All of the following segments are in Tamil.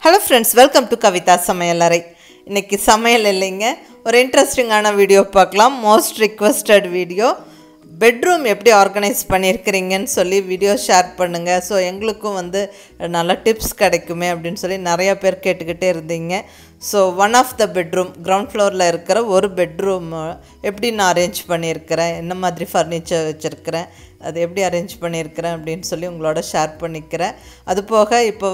Hello friends, welcome to KavithaSamayalarai. இன்னைக்கு சமையல் இல்லைங்க, ஒரு இன்ட்ரெஸ்டிங்கான வீடியோ பார்க்கலாம். Most requested video. பெட்ரூம் எப்படி ஆர்கனைஸ் பண்ணியிருக்கிறீங்கன்னு சொல்லி வீடியோ ஷேர் பண்ணுங்கள். ஸோ எங்களுக்கும் நல்ல டிப்ஸ் கிடைக்குமே அப்படின்னு சொல்லி நிறையா பேர் கேட்டுக்கிட்டே இருந்தீங்க. So one of the bedroom, ground ஃப்ளோரில் இருக்கிற ஒரு பெட்ரூம் எப்படி நான் அரேஞ்ச் பண்ணியிருக்கிறேன், என்ன மாதிரி ஃபர்னிச்சர் வச்சுருக்கிறேன், அது எப்படி அரேஞ்ச் பண்ணியிருக்கிறேன் அப்படின்னு சொல்லி உங்களோட ஷேர் பண்ணிக்கிறேன். அது போக இப்போ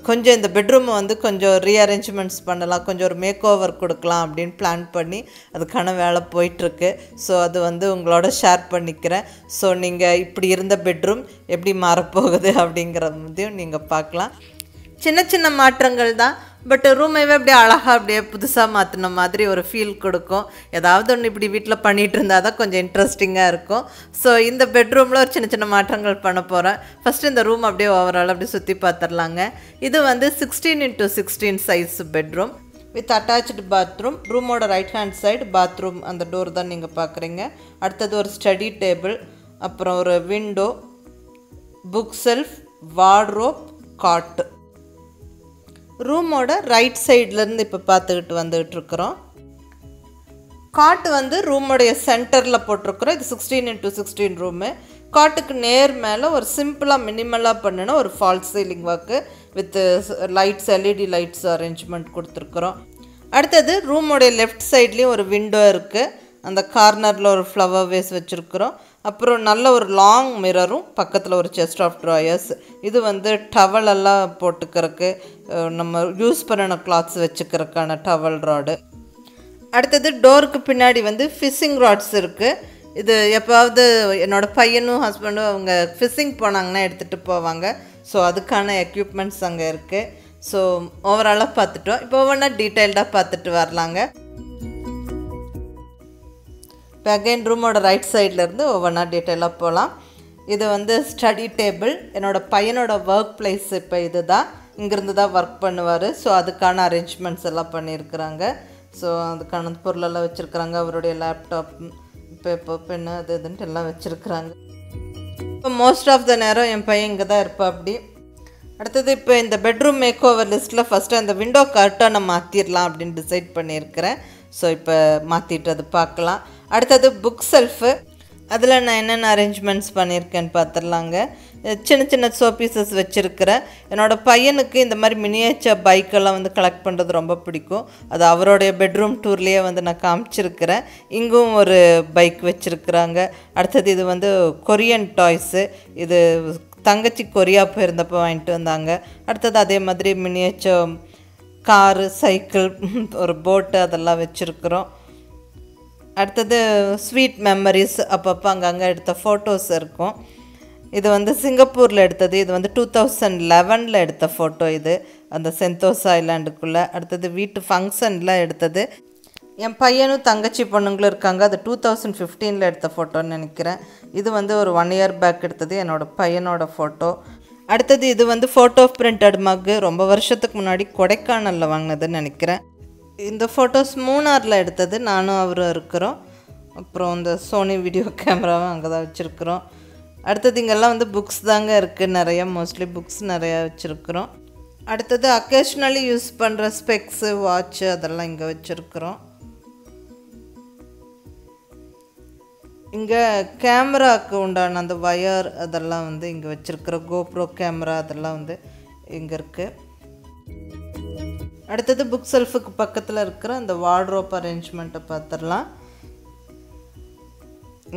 கொஞ்சம் இந்த பெட்ரூமை கொஞ்சம் ரீஅரேஞ்ச்மெண்ட்ஸ் பண்ணலாம், கொஞ்சம் ஒரு மேக் ஓவர் கொடுக்கலாம் அப்படின்னு பிளான் பண்ணி அதுக்கான வேலை போயிட்டுருக்கு. ஸோ அது உங்களோட ஷேர் பண்ணிக்கிறேன். ஸோ நீங்கள் இப்படி இருந்த பெட்ரூம் எப்படி மாறப்போகுது அப்படிங்கிறதையும் நீங்கள் பார்க்கலாம். சின்ன சின்ன மாற்றங்கள் தான், பட் ரூமைவே அப்படியே அழகாக அப்படியே புதுசாக மாற்றின மாதிரி ஒரு ஃபீல் கொடுக்கும். ஏதாவது ஒன்று இப்படி வீட்டில் பண்ணிகிட்டு இருந்தால் தான் கொஞ்சம் இன்ட்ரெஸ்டிங்காக இருக்கும். ஸோ இந்த பெட்ரூமில் ஒரு சின்ன சின்ன மாற்றங்கள் பண்ண போகிறேன். ஃபஸ்ட்டு இந்த ரூம் அப்படியே ஓவரால் அப்படியே சுற்றி பார்த்துடலாங்க. இது 16x16 size bedroom with attached bathroom. ரூமோட ரைட் ஹேண்ட் சைடு பாத்ரூம், அந்த டோர் தான் நீங்கள் பார்க்குறீங்க. அடுத்தது ஒரு ஸ்டடி டேபிள், அப்புறம் ஒரு விண்டோ, புக் செல்ஃப், வார்ட்ரோப், காட்டு. ரூமோட ரைட் சைட்லேருந்து இப்போ பார்த்துக்கிட்டு வந்துகிட்ருக்குறோம். காட்டு ரூமோடைய சென்டரில் போட்டிருக்குறோம். இது 16x16 ரூமு. காட்டுக்கு நேர் மேலே ஒரு சிம்பிளாக மினிமலாக பண்ணின ஒரு falls ceiling work with lights, LED lights arrangement கொடுத்துருக்குறோம். அடுத்தது ரூமோடைய லெஃப்ட் சைட்லேயும் ஒரு விண்டோ இருக்குது. அந்த கார்னரில் ஒரு ஃப்ளவர் வேஸ் வச்சுருக்குறோம். அப்புறம் நல்ல ஒரு லாங் மிரரும், பக்கத்தில் ஒரு செஸ்ட் ஆஃப் ட்ராயர்ஸ். இது டவலெல்லாம் போட்டுக்கிறதுக்கு, நம்ம யூஸ் பண்ணின கிளாத்ஸ் வச்சுக்கிறதுக்கான டவல் ராடு. அடுத்தது டோருக்கு பின்னாடி ஃபிஷ்ஷிங் ராட்ஸ் இருக்குது. இது எப்போவது என்னோடய பையனும் ஹஸ்பண்டும் அவங்க ஃபிஷ்ஷிங் போனாங்கன்னா எடுத்துகிட்டு போவாங்க. ஸோ அதுக்கான எக்யூப்மெண்ட்ஸ் அங்கே இருக்குது. ஸோ ஓவராலாக பார்த்துட்டோம். இப்போ ஒவ்வொன்றா டீட்டெயில்டாக பார்த்துட்டு வரலாங்க. இப்போ அகைன் ரூமோட ரைட் சைட்லேருந்து ஒவ்வொன்றா டீட்டெயிலாக போகலாம். இது ஸ்டடி டேபிள். என்னோடய பையனோட ஒர்க் பிளேஸ் இப்போ இது தான். இங்கேருந்து தான் ஒர்க் பண்ணுவார். ஸோ அதுக்கான அரேஞ்ச்மெண்ட்ஸ் எல்லாம் பண்ணியிருக்கிறாங்க. ஸோ அதுக்கான பொருளெல்லாம் வச்சுருக்குறாங்க. அவருடைய லேப்டாப், பேப்பர், பென்னு, அது இதுன்ட்டு எல்லாம் வச்சுருக்குறாங்க. இப்போ மோஸ்ட் ஆஃப் த நேரம் என் பையன் இங்கே தான் இருப்பா. அப்படி அடுத்தது இப்போ இந்த பெட்ரூம் மேக் ஓவர் லிஸ்ட்டில் ஃபஸ்ட்டு அந்த விண்டோ கர்ட்டனை மாற்றிடலாம் அப்படின்னு டிசைட் பண்ணியிருக்கிறேன். ஸோ இப்போ மாற்றிட்டு அது பார்க்கலாம். அடுத்தது புக் செல்ஃபு. அதில் நான் என்னென்ன அரேஞ்ச்மெண்ட்ஸ் பண்ணியிருக்கேன்னு பார்த்துடலாங்க. சின்ன சின்ன ஷோபீசஸ் வச்சுருக்கிறேன். என்னோடய பையனுக்கு இந்த மாதிரி மினியேச்சர் பைக்கெல்லாம் கலெக்ட் பண்ணுறது ரொம்ப பிடிக்கும். அது அவருடைய பெட்ரூம் டூர்லேயே நான் காமிச்சிருக்கிறேன். இங்கும் ஒரு பைக் வச்சுருக்குறாங்க. அடுத்தது இது கொரியன் டாய்ஸு. இது தங்கச்சி கொரியா போயிருந்தப்போ வாங்கிட்டு வந்தாங்க. அடுத்தது அதே மாதிரி மினியேச்சர் காரு, சைக்கிள், ஒரு போட்டு, அதெல்லாம் வச்சுருக்குறோம். அடுத்தது ஸ்வீட் மெமரிஸ், அப்பப்போ அங்கங்கே எடுத்த ஃபோட்டோஸ் இருக்கும். இது சிங்கப்பூரில் எடுத்தது. இது 2011 எடுத்த ஃபோட்டோ. இது அந்த செந்தோசா ஐலாண்டுக்குள்ளே. அடுத்தது வீட்டு ஃபங்க்ஷனில் எடுத்தது. என் பையனும் தங்கச்சி பொண்ணுங்களும் இருக்காங்க. அது 2015 எடுத்த ஃபோட்டோன்னு நினைக்கிறேன். இது ஒரு 1 year பேக் எடுத்தது, என்னோடய பையனோட ஃபோட்டோ. அடுத்தது இது ஃபோட்டோ பிரிண்டட் மக்கு. ரொம்ப வருஷத்துக்கு முன்னாடி கொடைக்கானலில் வாங்கினதுன்னு நினைக்கிறேன். இந்த ஃபோட்டோஸ் மூணாரில் எடுத்தது, நானும் அவரும் இருக்கிறோம். அப்புறம் இந்த சோனி வீடியோ கேமராவும் அங்கே தான் வச்சுருக்குறோம். அடுத்தது இங்கெல்லாம் புக்ஸ் தாங்க இருக்குது. நிறையா மோஸ்ட்லி புக்ஸ் நிறையா வச்சுருக்குறோம். அடுத்தது அக்கேஷ்னலி யூஸ் பண்ணுற ஸ்பெக்ஸு, வாட்ச்சு, அதெல்லாம் இங்கே வச்சுருக்குறோம். இங்கே கேமராவுக்கு உண்டான அந்த வயர், அதெல்லாம் இங்கே வச்சுருக்கிற கோப்ரோ கேமரா, அதெல்லாம் இங்கே இருக்குது. அடுத்தது புக் செல்ஃபுக்கு பக்கத்தில் இருக்கிற அந்த வார்ட்ரோப் அரேஞ்ச்மெண்ட்டை பார்த்துடலாம்.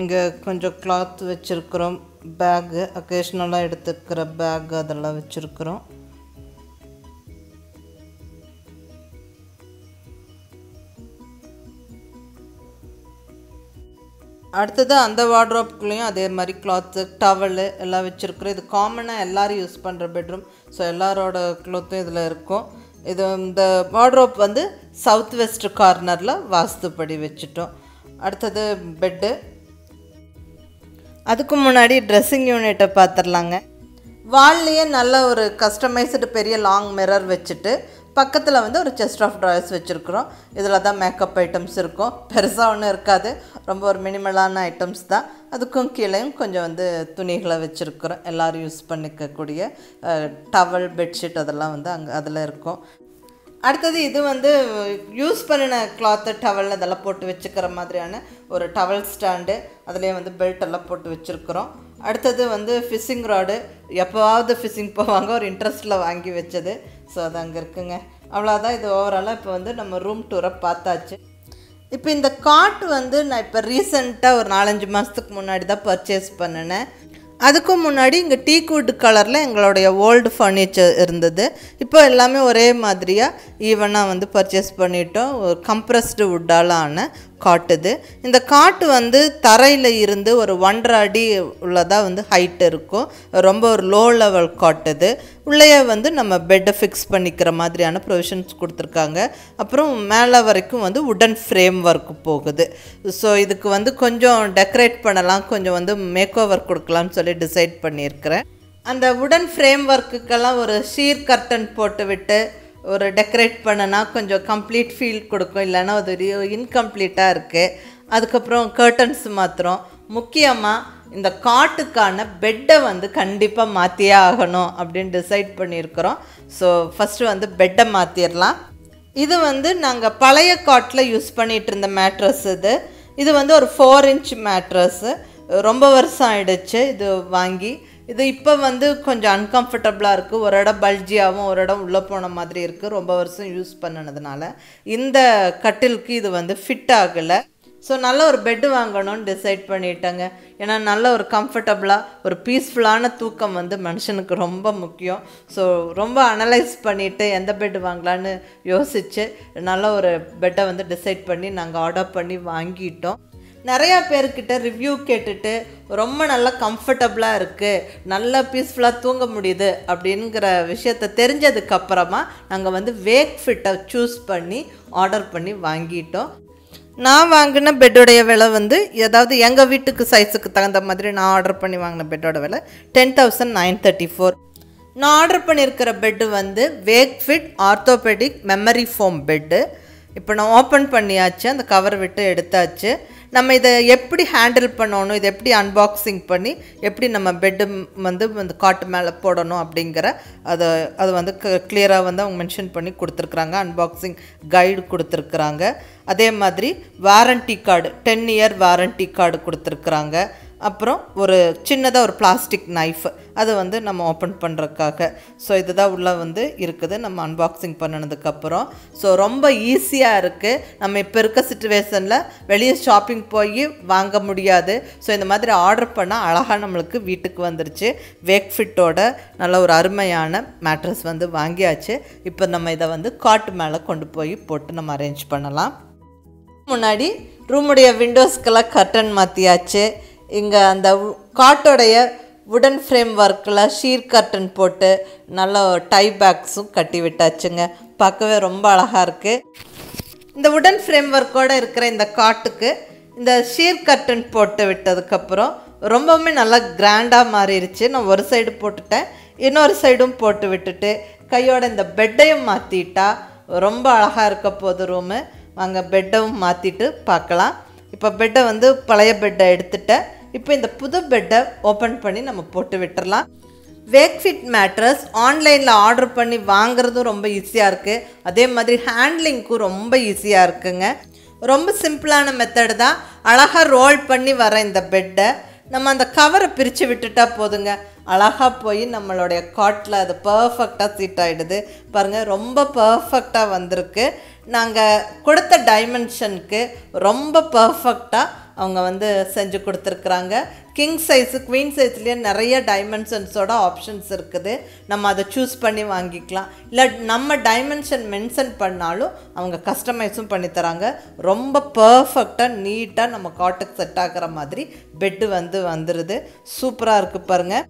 இங்கே கொஞ்சம் கிளாத் வச்சுருக்குறோம். பேக்கு, அக்கேஷ்னலாக எடுத்துக்கிற பேக், அதெல்லாம் வச்சுருக்குறோம். அடுத்தது அந்த வார்ட்ரோப்புக்குள்ளேயும் அதே மாதிரி கிளாத்து, டவலு எல்லாம் வச்சுருக்குறோம். இது காமனாக எல்லோரும் யூஸ் பண்ணுற பெட்ரூம். ஸோ எல்லாரோட க்ளோத்தும் இதில் இருக்கும். இது இந்த வார்ட்ரோப் சவுத் வெஸ்ட் கார்னரில் வாஸ்துப்படி வச்சுட்டோம். அடுத்தது பெட்டு. அதுக்கு முன்னாடி ட்ரெஸ்ஸிங் யூனிட்டை பார்த்துடலாங்க. வால்லையே நல்ல ஒரு கஸ்டமைஸ்டு பெரிய லாங் மிரர் வச்சுட்டு பக்கத்தில் ஒரு செஸ்ட் ஆஃப் ட்ராயர்ஸ் வச்சுருக்குறோம். இதில் தான் மேக்கப் ஐட்டம்ஸ் இருக்கும். பெருசாக ஒன்றும் இருக்காது, ரொம்ப ஒரு மினிமலான ஐட்டம்ஸ் தான். அதுக்கும் கீழேயும் கொஞ்சம் வந்து துணிகளை வச்சுருக்குறோம். எல்லோரும் யூஸ் பண்ணிக்கக்கூடிய டவல், பெட்ஷீட் அதெல்லாம் வந்து அங்கே அதில் இருக்கும். அடுத்தது இது வந்து யூஸ் பண்ணின கிளாத்து, டவல் அதெல்லாம் போட்டு வச்சுக்கிற மாதிரியான ஒரு டவல் ஸ்டாண்டு. அதுலேயே வந்து பெல்ட் எல்லாம் போட்டு வச்சுருக்குறோம். அடுத்தது வந்து ஃபிஷிங் ராடு. எப்போவாவது ஃபிஷிங் போவாங்க, ஒரு இன்ட்ரெஸ்ட்டில் வாங்கி வச்சது. ஸோ அது அங்கே இருக்குங்க. அவ்வளோதான். இது ஓவராலாக இப்போ வந்து நம்ம ரூம் டூரை பார்த்தாச்சு. இப்போ இந்த காட் வந்து நான் இப்போ ரீசெண்டாக ஒரு 4-5 மாதத்துக்கு முன்னாடி தான் பர்ச்சேஸ் பண்ணினேன். அதுக்கும் முன்னாடி இங்கே டீக்வுட் கலரில் எங்களுடைய ஓல்டு ஃபர்னிச்சர் இருந்தது. இப்போ எல்லாமே ஒரே மாதிரியாக ஈவனாக வந்து பர்ச்சேஸ் பண்ணிட்டோம். ஒரு கம்ப்ரஸ்டு வுட்டால் ஆன காட்டுது. இந்த காட்டு வந்து தரையில் இருந்து ஒரு 1.5 அடி உள்ளதாக வந்து ஹைட் இருக்கும். ரொம்ப ஒரு லோ லெவல் காட்டுது. உள்ளே வந்து நம்ம பெட்டை ஃபிக்ஸ் பண்ணிக்கிற மாதிரியான ப்ரொவிஷன்ஸ் கொடுத்துருக்காங்க. அப்புறம் மேலே வரைக்கும் வந்து உடன் ஃப்ரேம் ஒர்க் போகுது. ஸோ இதுக்கு வந்து கொஞ்சம் டெக்கரேட் பண்ணலாம், கொஞ்சம் வந்து மேக் ஓவர் கொடுக்கலாம்னு சொல்லி டிசைட் பண்ணியிருக்கிறேன். அந்த உடன் ஃப்ரேம் ஒர்க்குக்கெல்லாம் ஒரு ஷீர் கர்டன் போட்டு விட்டு ஒரு டெக்கரேட் பண்ணனா கொஞ்சம் கம்ப்ளீட் ஃபீல் கொடுக்கும். இல்லைன்னா அது இன்கம்ப்ளீட்டாக இருக்குது. அதுக்கப்புறம் கர்டன்ஸ் மாத்திரம். முக்கியமாக இந்த காட்டுக்கான பெட்டை வந்து கண்டிப்பாக மாற்றியே ஆகணும் அப்படின்னு டிசைட் பண்ணியிருக்கிறோம். ஸோ ஃபஸ்ட்டு வந்து பெட்டை மாற்றிடலாம். இது வந்து நாங்கள் பழைய காட்டில் யூஸ் பண்ணிகிட்டு இருந்த மேட்ரஸ். இது வந்து ஒரு 4 இன்ச் மேட்ரஸ்ஸு. ரொம்ப வருஷம் ஆகிடுச்சு இது வாங்கி. இது இப்போ வந்து கொஞ்சம் அன்கம்ஃபர்டபுளாக இருக்குது. ஒரு இடம் பல்ஜியாகவும் ஒரு இடம் உள்ளே போன மாதிரி இருக்குது. ரொம்ப வருஷம் யூஸ் பண்ணினதுனால இந்த கட்டிலுக்கு இது வந்து ஃபிட் ஆகலை. ஸோ நல்ல ஒரு பெட்டு வாங்கணும்னு டிசைட் பண்ணிட்டேங்க. ஏன்னா நல்ல ஒரு கம்ஃபர்டபுளாக ஒரு பீஸ்ஃபுல்லான தூக்கம் வந்து மனுஷனுக்கு ரொம்ப முக்கியம். ஸோ ரொம்ப அனலைஸ் பண்ணிவிட்டு எந்த பெட்டு வாங்கலான்னு யோசித்து நல்ல ஒரு பெட்டை வந்து டிசைட் பண்ணி நாங்கள் ஆர்டர் பண்ணி வாங்கிட்டோம். நிறையா பேர்கிட்ட ரிவ்யூ கேட்டுட்டு ரொம்ப நல்லா கம்ஃபர்டபுளாக இருக்குது, நல்லா பீஸ்ஃபுல்லாக தூங்க முடியுது அப்படிங்கிற விஷயத்தை தெரிஞ்சதுக்கப்புறமா நாங்கள் வந்து வேக்ஃபிட்டை சூஸ் பண்ணி ஆர்டர் பண்ணி வாங்கிட்டோம். நான் வாங்கின பெட்டோடைய விலை வந்து ஏதாவது எங்கள் வீட்டுக்கு சைஸுக்கு தகுந்த மாதிரி நான் ஆர்டர் பண்ணி வாங்கின பெட்டோட விலை 10,934. நான் ஆர்டர் பண்ணியிருக்கிற பெட்டு வந்து Wakefit orthopaedic memory foam bed. இப்போ நான் ஓப்பன் பண்ணியாச்சு, அந்த கவர் விட்டு எடுத்தாச்சு. நம்ம இதை எப்படி ஹேண்டில் பண்ணணும், இதை எப்படி அன்பாக்சிங் பண்ணி எப்படி நம்ம பெட்டு வந்து அந்த காட்டு மேலே போடணும் அப்படிங்கிற அது வந்து கிளியராக வந்து அவங்க மென்ஷன் பண்ணி கொடுத்துருக்குறாங்க. அன்பாக்சிங் கைடு கொடுத்துருக்குறாங்க. அதே மாதிரி warranty card 10 year warranty card கொடுத்துருக்குறாங்க. அப்புறம் ஒரு சின்னதாக ஒரு பிளாஸ்டிக் நைஃப் அதை வந்து நம்ம ஓப்பன் பண்ணுறதுக்காக. ஸோ இதுதான் உள்ளே வந்து இருக்குது நம்ம அன்பாக்சிங் பண்ணினதுக்கப்புறம். ஸோ ரொம்ப ஈஸியாக இருக்குது. நம்ம இப்போ இருக்க சிச்சுவேஷனில் வெளியே ஷாப்பிங் போய் வாங்க முடியாது. ஸோ இந்த மாதிரி ஆர்டர் பண்ணால் அழகாக நம்மளுக்கு வீட்டுக்கு வந்துருச்சு. வேக்ஃபிட்டோட நல்ல ஒரு அருமையான மேட்ரஸ் வந்து வாங்கியாச்சு. இப்போ நம்ம இதை வந்து காட்டு மேலே கொண்டு போய் போட்டு நம்ம அரேஞ்ச் பண்ணலாம். முன்னாடி ரூமுடைய விண்டோஸ்க்கெல்லாம் கர்டன் மாற்றியாச்சு. இங்கே அந்த காட்டோடைய உடன் ஃப்ரேம் ஒர்க்கில் ஷீர் கர்டன் போட்டு நல்ல டை பேக்ஸும் கட்டி விட்டாச்சுங்க. பார்க்கவே ரொம்ப அழகாக இருக்குது. இந்த உடன் ஃப்ரேம் ஒர்க்கோடு இருக்கிற இந்த காட்டுக்கு இந்த ஷீர் கர்டன் போட்டு விட்டதுக்கப்புறம் ரொம்பவுமே நல்லா கிராண்டாக மாறிடுச்சு. நான் ஒரு சைடு போட்டுட்டேன், இன்னொரு சைடும் போட்டு விட்டுட்டு கையோட இந்த பெட்டையும் மாற்றிட்டா ரொம்ப அழகாக இருக்க போகுது ரூமு. வாங்க பெட்டும் மாற்றிட்டு பார்க்கலாம். இப்போ பெட்டை வந்து பழைய பெட்டை எடுத்துட்டேன். இப்போ இந்த புது பெட்டை ஓப்பன் பண்ணி நம்ம போட்டு விட்டுடலாம். வேக்ஃபிட் மேட்ரஸ் ஆன்லைனில் ஆர்டர் பண்ணி வாங்குறதும் ரொம்ப ஈஸியாக இருக்குது. அதே மாதிரி ஹேண்ட்லிங்க்கும் ரொம்ப ஈஸியாக இருக்குங்க. ரொம்ப சிம்பிளான மெத்தடு தான். அழகாக ரோல் பண்ணி வர இந்த பெட்டை நம்ம அந்த கவரை பிரித்து விட்டுட்டா போதுங்க, அழகாக போய் நம்மளுடைய காட்டில் அது பர்ஃபெக்டாக சீட் ஆகிடுது. பாருங்கள், ரொம்ப பர்ஃபெக்டாக வந்திருக்கு. நாங்கள் கொடுத்த டைமென்ஷனுக்கு ரொம்ப பர்ஃபெக்டாக அவங்க வந்து செஞ்சு கொடுத்துருக்குறாங்க. கிங் சைஸு குவீன் சைஸ்லேயே நிறைய டைமென்ஷன்ஸோட ஆப்ஷன்ஸ் இருக்குது. நம்ம அதை சூஸ் பண்ணி வாங்கிக்கலாம். இல்லை நம்ம டைமென்ஷன் மென்ஷன் பண்ணாலும் அவங்க கஸ்டமைஸும் பண்ணித்தராங்க. ரொம்ப பர்ஃபெக்டாக நீட்டாக நம்ம காட்டுக்கு செட் ஆகிற மாதிரி பெட்டு வந்து வந்துடுது. சூப்பராக இருக்குது பாருங்கள்.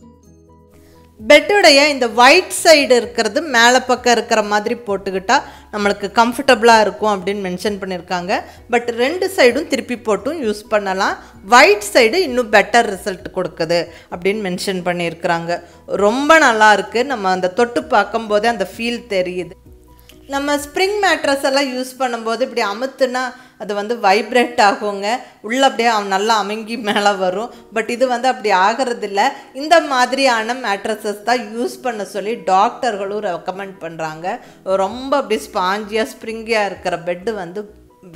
பெட்டுடைய இந்த ஒயிட் சைடு இருக்கிறது மேலே பக்கம் இருக்கிற மாதிரி போட்டுக்கிட்டால் நம்மளுக்கு கம்ஃபர்டபுளாக இருக்கும் அப்படின்னு மென்ஷன் பண்ணியிருக்காங்க. பட் 2 சைடும் திருப்பி போட்டும் யூஸ் பண்ணலாம். ஒயிட் சைடு இன்னும் பெட்டர் ரிசல்ட் கொடுக்குது அப்படின்னு மென்ஷன் பண்ணியிருக்கிறாங்க. ரொம்ப நல்லா இருக்குது. நம்ம அந்த தொட்டு பார்க்கும்போதே அந்த ஃபீல் தெரியுது. நம்ம ஸ்ப்ரிங் மேட்ரஸ் எல்லாம் யூஸ் பண்ணும்போது இப்படி அமுத்துனா அது வந்து வைப்ரேட் ஆகுங்க, உள்ளே அப்படியே நல்லா அமுங்கி மேலே வரும். பட் இது வந்து அப்படி ஆகிறதில்ல. இந்த மாதிரியான மேட்ரஸஸ் தான் யூஸ் பண்ண சொல்லி டாக்டர்களும் ரெக்கமெண்ட் பண்ணுறாங்க. ரொம்ப அப்படி ஸ்பாஞ்சியாக ஸ்ப்ரிங்கியாக இருக்கிற பெட்டு வந்து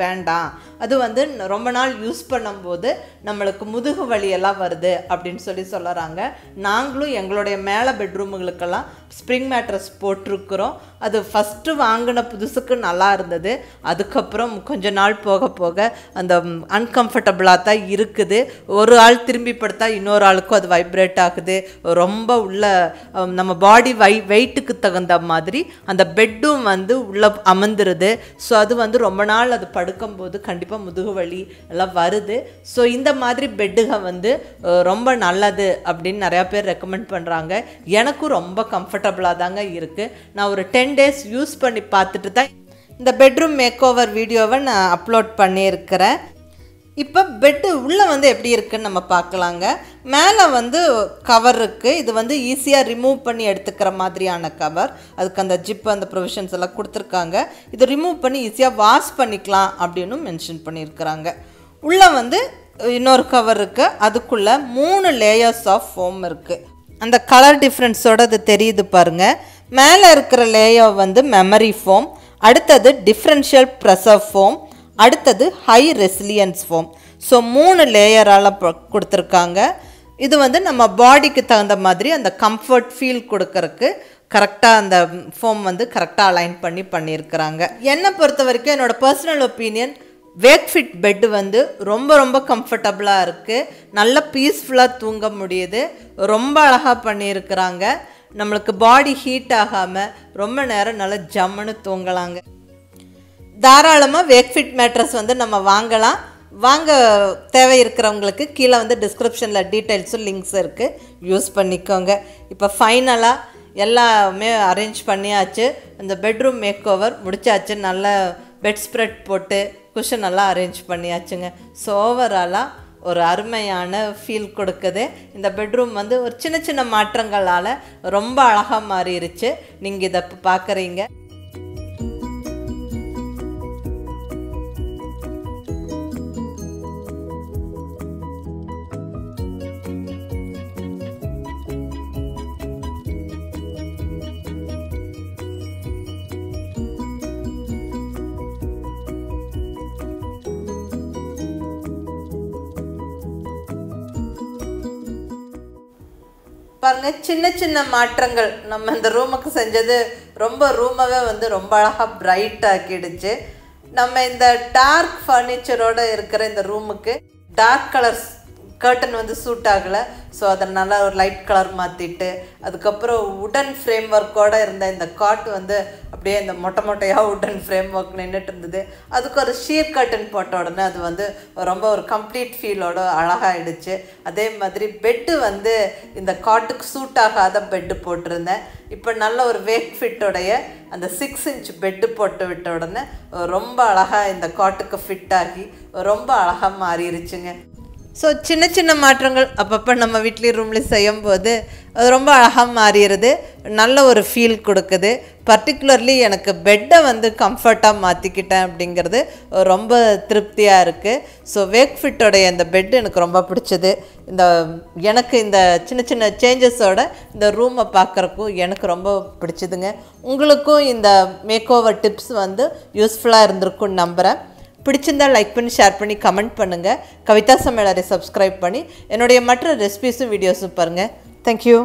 வேண்டாம், அது வந்து ரொம்ப நாள் யூஸ் பண்ணும்போது நம்மளுக்கு முதுகு வலியெல்லாம் வருது அப்படின்னு சொல்லுறாங்க. நாங்களும் எங்களுடைய மேலே பெட்ரூமுகளுக்கெல்லாம் ஸ்ப்ரிங் மேட்ரஸ் போட்டிருக்கிறோம். அது ஃபஸ்ட்டு வாங்கின புதுசுக்கு நல்லா இருந்தது. அதுக்கப்புறம் கொஞ்ச நாள் போக போக அந்த அன்கம்ஃபர்டபுளாக தான் இருக்குது. ஒரு ஆள் திரும்பி படுத்தா இன்னொரு ஆளுக்கும் அது வைப்ரேட் ஆகுது. ரொம்ப உள்ள நம்ம பாடி வெயிட்டுக்கு தகுந்த மாதிரி அந்த பெட்டும் வந்து உள்ளே அமர்ந்துருது. ஸோ அது வந்து ரொம்ப நாள் அது படுக்கும்போது கண்டிப்பாக முதுகு வலி எல்லாம் வருது. ஸோ இந்த மாதிரி பெட்டுக வந்து ரொம்ப நல்லது அப்படின்னு நிறையா பேர் ரெக்கமெண்ட் பண்ணுறாங்க. எனக்கும் ரொம்ப கம்ஃபர்டபுளாக தாங்க இருக்குது. நான் ஒரு 10 days யூஸ் பண்ணி பார்த்துட்டு தான் இந்த பெட்ரூம் மேக் ஓவர் வீடியோவை நான் அப்லோட் பண்ணியிருக்கிறேன். இப்போ பெட்டு உள்ளே வந்து எப்படி இருக்குன்னு நம்ம பார்க்கலாங்க. மேலே வந்து கவர் இருக்குது. இது வந்து ஈஸியாக ரிமூவ் பண்ணி எடுத்துக்கிற மாதிரியான கவர். அதுக்கு அந்த ஜிப் அந்த ப்ரொவிஷன்ஸ் எல்லாம் கொடுத்துருக்காங்க. இது ரிமூவ் பண்ணி ஈஸியாக வாஷ் பண்ணிக்கலாம் அப்படின்னு மென்ஷன் பண்ணியிருக்கிறாங்க. உள்ளே வந்து இன்னொரு கவர் இருக்குது. அதுக்குள்ளே 3 லேயர்ஸ் ஆஃப் ஃபோம் இருக்குது. அந்த கலர் டிஃப்ரென்ஸோடு அது தெரியுது பாருங்கள். மேலே இருக்கிற லேயர் வந்து மெமரி ஃபோம், அடுத்தது டிஃப்ரென்ஷியல் ப்ரெஷர் ஃபோம், அடுத்தது ஹை ரெசிலியன்ஸ் ஃபோம். ஸோ 3 லேயரால் கொடுத்துருக்காங்க. இது வந்து நம்ம பாடிக்கு தகுந்த மாதிரி அந்த கம்ஃபர்ட் ஃபீல் கொடுக்கறக்கு கரெக்டாக அந்த ஃபோம் வந்து கரெக்டாக அலைன் பண்ணியிருக்கிறாங்க. என்னை பொறுத்த வரைக்கும் என்னோடய பர்சனல் ஒப்பீனியன், வேக்ஃபிட் பெட்டு வந்து ரொம்ப ரொம்ப கம்ஃபர்டபுளாக இருக்குது. நல்ல பீஸ்ஃபுல்லாக தூங்க முடியுது. ரொம்ப அழகாக பண்ணியிருக்கிறாங்க. நம்மளுக்கு பாடி ஹீட் ஆகாமல் ரொம்ப நேரம் நல்லா ஜம்முன்னு தூங்கலாங்க. தாராளமாக வேக்ஃபிட் மேட்ரஸ் வந்து நம்ம வாங்கலாம். வாங்க தேவை இருக்கிறவங்களுக்கு கீழே வந்து டிஸ்கிரிப்ஷனில் டீட்டெயில்ஸும் லிங்க்ஸ் இருக்குது, யூஸ் பண்ணிக்கோங்க. இப்போ ஃபைனலாக எல்லாமே அரேஞ்ச் பண்ணியாச்சு. இந்த பெட்ரூம் மேக் ஓவர் முடிச்சாச்சு. நல்ல பெட் ஸ்ப்ரெட் போட்டு குஷன் எல்லாம் அரேஞ்ச் பண்ணியாச்சுங்க. ஸோ ஓவராலாக ஒரு அருமையான ஃபீல் கொடுக்குது. இந்த பெட்ரூம் வந்து ஒரு சின்ன சின்ன மாற்றங்களால் ரொம்ப அழகாக மாறிடுச்சு. நீங்கள் இதை இப்போ பார்க்குறீங்க. பாருங்கள், சின்ன சின்ன மாற்றங்கள் நம்ம இந்த ரூமுக்கு செஞ்சது ரொம்ப ரூமாகவே வந்து ரொம்ப அழகாக பிரைட் ஆக்கிடுச்சு. நம்ம இந்த டார்க் ஃபர்னிச்சரோடு இருக்கிற இந்த ரூமுக்கு டார்க் கலர்ஸ் கர்டன் வந்து சூட் ஆகலை. ஸோ அதை நல்லா ஒரு லைட் கலர் மாற்றிட்டு, அதுக்கப்புறம் உடன் ஃப்ரேம் ஒர்க்கோடு இருந்த இந்த காட் வந்து அப்படியே இந்த மொட்டையாக உடன் ஃப்ரேம் ஒர்க் நின்றுட்டு இருந்தது. அதுக்கு ஒரு ஷீர் கர்டன் போட்ட உடனே அது வந்து ரொம்ப ஒரு கம்ப்ளீட் ஃபீலோடு அழகாகிடுச்சு. அதே மாதிரி பெட்டு வந்து இந்த காட்டுக்கு சூட் ஆகாத பெட்டு போட்டிருந்தேன். இப்போ நல்ல ஒரு வேக் ஃபிட்டோடைய அந்த 6 inch பெட்டு போட்டு விட்ட உடனே ரொம்ப அழகாக இந்த காட்டுக்கு ஃபிட் ஆகி ரொம்ப அழகாக மாறிடுச்சுங்க. ஸோ சின்ன சின்ன மாற்றங்கள் அப்பப்போ நம்ம வீட்லேயும் ரூம்லேயும் செய்யும்போது அது ரொம்ப அழகாக மாறிடுது. நல்ல ஒரு ஃபீல் கொடுக்குது. பர்டிகுலர்லி எனக்கு பெட்டை வந்து கம்ஃபர்ட்டாக மாற்றிக்கிட்டேன் அப்படிங்கிறது ரொம்ப திருப்தியாக இருக்குது. ஸோ வேக்ஃபிட்டோடைய இந்த பெட்டு எனக்கு ரொம்ப பிடிச்சது. எனக்கு இந்த சின்ன சின்ன சேஞ்சஸோட இந்த ரூமை பார்க்குறக்கும் எனக்கு ரொம்ப பிடிச்சதுங்க. உங்களுக்கும் இந்த மேக் ஓவர் டிப்ஸ் வந்து யூஸ்ஃபுல்லாக இருந்திருக்குன்னு நம்புகிறேன். பிடிச்சிருந்தால் லைக் பண்ணி, ஷேர் பண்ணி, கமெண்ட் பண்ணுங்கள். கவிதா சமையலறை சப்ஸ்கிரைப் பண்ணி என்னுடைய மற்ற ரெசிபீஸும் வீடியோஸும் பாருங்கள். தேங்க்யூ.